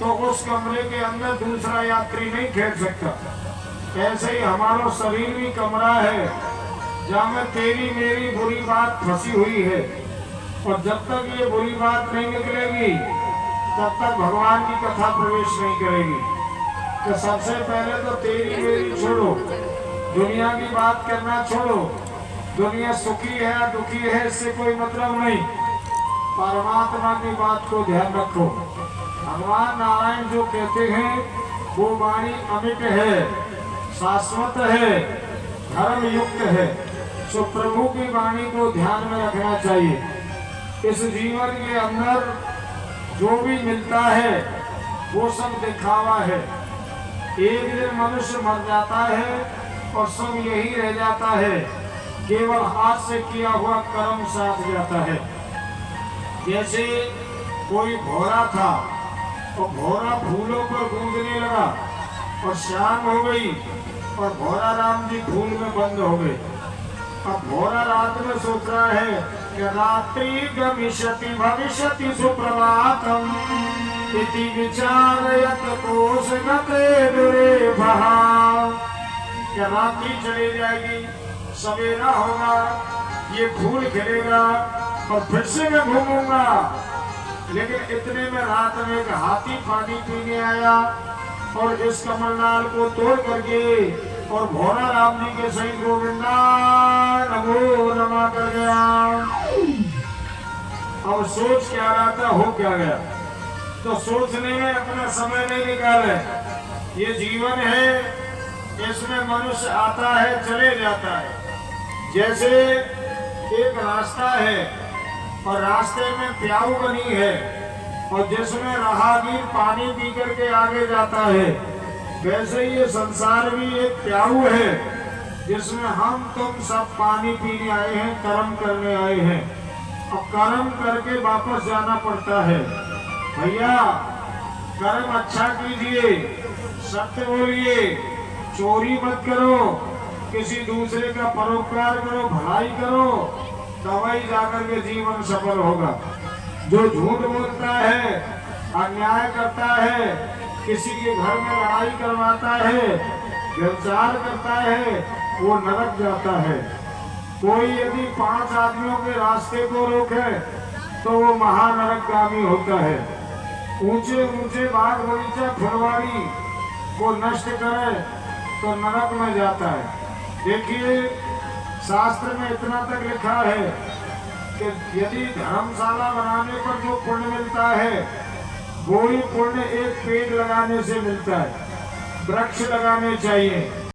तो उस कमरे के अंदर दूसरा यात्री नहीं खेल सकता। ऐसे ही हमारा शरीर भी कमरा है जहाँ में तेरी मेरी बुरी बात फंसी हुई है, और जब तक ये बुरी बात नहीं निकलेगी तब तक भगवान की कथा प्रवेश नहीं करेगी। तो सबसे पहले तो तेरी मेरी छोड़ो, दुनिया की बात करना छोड़ो। दुनिया सुखी है दुखी है इससे कोई मतलब नहीं, परमात्मा की बात को ध्यान रखो। भगवान नारायण जो कहते हैं वो वाणी अमिट है, शाश्वत है, धर्म युक्त है। सो प्रभु की वाणी को ध्यान में रखना चाहिए। इस जीवन के अंदर जो भी मिलता है वो सब दिखावा है। एक दिन मनुष्य मर जाता है और सब यही रह जाता है, केवल हाथ से किया हुआ कर्म साथ जाता है। जैसे कोई भौरा था और भौरा फूलों पर गूंजने लगा और शाम हो गई और भौरा राम जी फूल में बंद हो गए। अब भौरा रात में सोच रहा है कि रात्रि गमिष्यति भविष्यति सुप्रभातम इति विचारयत कोशगते दुरेभः। क्या रात्रि चली जाएगी, सवेरा होगा, ये फूल खिलेगा और फिर से मैं घूमूंगा। लेकिन इतने में रात में एक हाथी पानी पीने आया और इस कमलनाल को तोड़ करके और भोला राम जी के सही गोविंदा नमो नमा कर गया। अब सोच क्या रहा था, हो क्या गया, तो सोचने में अपना समय नहीं निकाले। ये जीवन है, इसमें मनुष्य आता है चले जाता है। जैसे एक रास्ता है और रास्ते में प्याऊ बनी है और जिसमें राहगीर पानी पी करके आगे जाता है, वैसे ही ये संसार भी एक प्याऊ है जिसमें हम तुम सब पानी पीने आए हैं, कर्म करने आए हैं। अब कर्म करके वापस जाना पड़ता है। भैया कर्म अच्छा कीजिए, सत्य बोलिए, चोरी मत करो, किसी दूसरे का परोपकार करो, भलाई करो, तभी जाकर के जीवन सफल होगा। जो झूठ बोलता है, अन्याय करता है, किसी के घर में लड़ाई करवाता है, व्यभिचार करता है, वो नरक जाता है। कोई यदि 5 आदमियों के रास्ते को रोके तो वो महानरकगामी होता है। ऊंचे ऊंचे बाग बगीचा फुलवाड़ी को नष्ट करे तो नरक में जाता है। देखिए शास्त्र में इतना तक लिखा है कि यदि धर्मशाला बनाने पर जो पुण्य मिलता है वही पुण्य एक पेड़ लगाने से मिलता है। वृक्ष लगाने चाहिए।